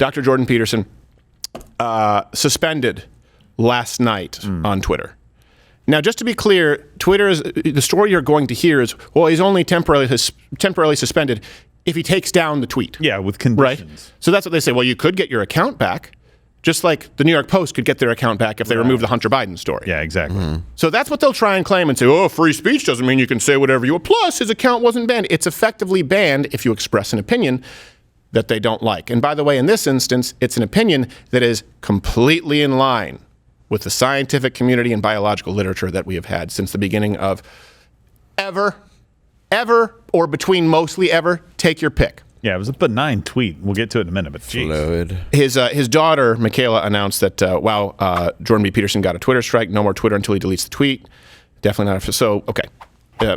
Dr. Jordan Peterson, suspended last night on Twitter. Now, just to be clear, the story you're going to hear is, well, he's only temporarily suspended if he takes down the tweet. Yeah, with conditions. Right? So that's what they say. Well, you could get your account back, just like the New York Post could get their account back if they removed the Hunter Biden story. Yeah, exactly. So that's what they'll try and claim and say, oh, free speech doesn't mean you can say whatever you want. Plus, his account wasn't banned. It's effectively banned if you express an opinion that they don't like. And by the way, in this instance, it's an opinion that is completely in line with the scientific community and biological literature that we have had since the beginning of ever, or between mostly ever, take your pick. Yeah, it was a benign tweet. We'll get to it in a minute, but geez. Fluid. His daughter, Michaela, announced that, Jordan B. Peterson got a Twitter strike. No more Twitter until he deletes the tweet. Definitely not. So, okay.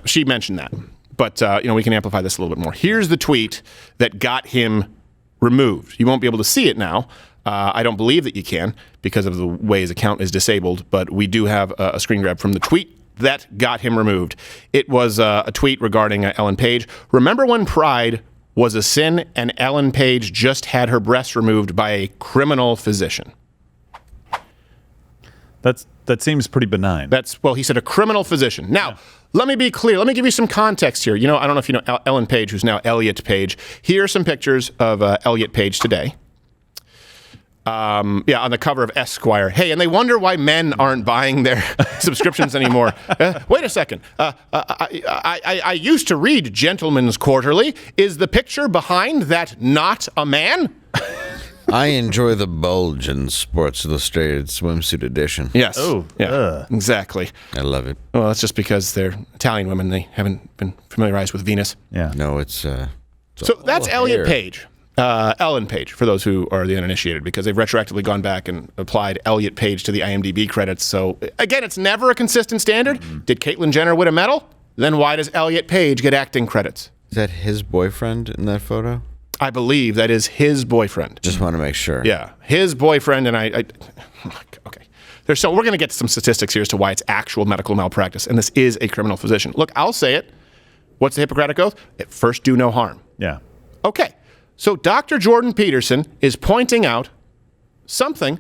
She mentioned that. But, we can amplify this a little bit more. Here's the tweet that got him removed. You won't be able to see it now. I don't believe that you can because of the way his account is disabled, but we do have a screen grab from the tweet that got him removed. It was a tweet regarding Ellen Page. Remember when Pride was a sin and Ellen Page just had her breasts removed by a criminal physician? That seems pretty benign. He said a criminal physician. Now, Let me be clear. Let me give you some context here. I don't know if you know Ellen Page, who's now Elliot Page. Here are some pictures of Elliot Page today. On the cover of Esquire. Hey, and they wonder why men aren't buying their subscriptions anymore. Wait a second. I used to read Gentleman's Quarterly. Is the picture behind that not a man? I enjoy the bulge in Sports Illustrated swimsuit edition. Yes. Oh, yeah. Exactly. I love it. Well, that's just because they're Italian women. They haven't been familiarized with Venus. Yeah. No, it's so that's Elliot Page. Ellen Page, for those who are the uninitiated, because they've retroactively gone back and applied Elliot Page to the IMDb credits. So, again, it's never a consistent standard. Mm-hmm. Did Caitlyn Jenner win a medal? Then why does Elliot Page get acting credits? Is that his boyfriend in that photo? I believe that is his boyfriend. Just want to make sure. Yeah, his boyfriend, and okay. We're going to get to some statistics here as to why it's actual medical malpractice, and this is a criminal physician. Look, I'll say it. What's the Hippocratic Oath? At first, do no harm. Yeah. Okay. So Dr. Jordan Peterson is pointing out something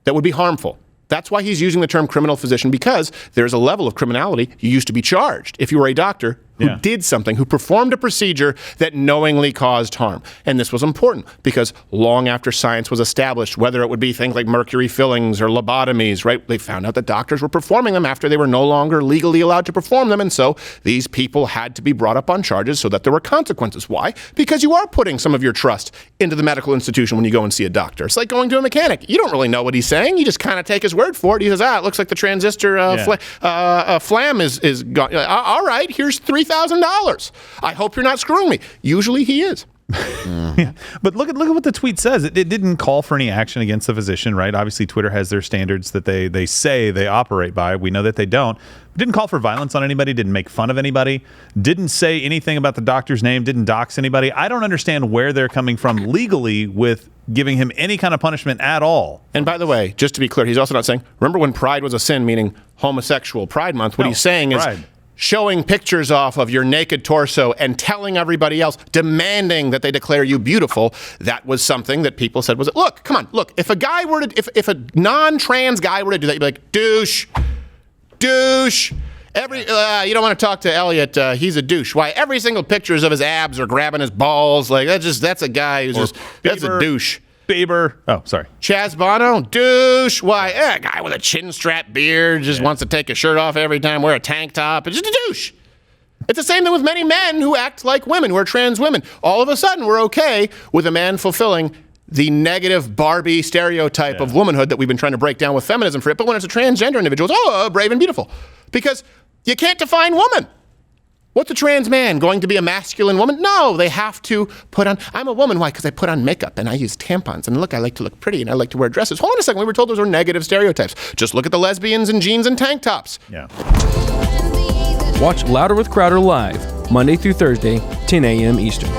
that would be harmful. That's why he's using the term criminal physician, because there's a level of criminality. You used to be charged if you were a doctor who did something, who performed a procedure that knowingly caused harm. And this was important because long after science was established, whether it would be things like mercury fillings or lobotomies, right? They found out that doctors were performing them after they were no longer legally allowed to perform them. And so these people had to be brought up on charges so that there were consequences. Why? Because you are putting some of your trust into the medical institution when you go and see a doctor. It's like going to a mechanic. You don't really know what he's saying. You just kind of take his word for it. He says, it looks like the transistor flam is gone. All right, here's $3,000. I hope you're not screwing me. Usually he is. Yeah. But look at what the tweet says. It didn't call for any action against the physician, right? Obviously, Twitter has their standards that they say they operate by. We know that they don't. It didn't call for violence on anybody, didn't make fun of anybody, didn't say anything about the doctor's name, didn't dox anybody. I don't understand where they're coming from legally with giving him any kind of punishment at all. And by the way, just to be clear, he's also not saying, remember when Pride was a sin, meaning homosexual Pride Month? What he's saying is showing pictures off of your naked torso and telling everybody else, demanding that they declare you beautiful. That was something that people said was, look, come on, look, if a guy were to, if a non-trans guy were to do that, you'd be like, douche. You don't want to talk to Elliot. He's a douche. Why? Every single pictures of his abs or grabbing his balls. Like that's a guy who's that's a douche. Bieber. Oh, sorry. Chaz Bono, douche. Why? A guy with a chin strap beard just wants to take his shirt off every time, wear a tank top. It's just a douche. It's the same thing with many men who act like women, who are trans women. All of a sudden, we're okay with a man fulfilling the negative Barbie stereotype of womanhood that we've been trying to break down with feminism for it. But when it's a transgender individual, it's brave and beautiful. Because you can't define woman. What's a trans man? Going to be a masculine woman? No, they have to put on, I'm a woman. Why? Because I put on makeup and I use tampons. And look, I like to look pretty and I like to wear dresses. Hold on a second. We were told those were negative stereotypes. Just look at the lesbians in jeans and tank tops. Yeah. Watch Louder with Crowder live, Monday through Thursday, 10 a.m. Eastern.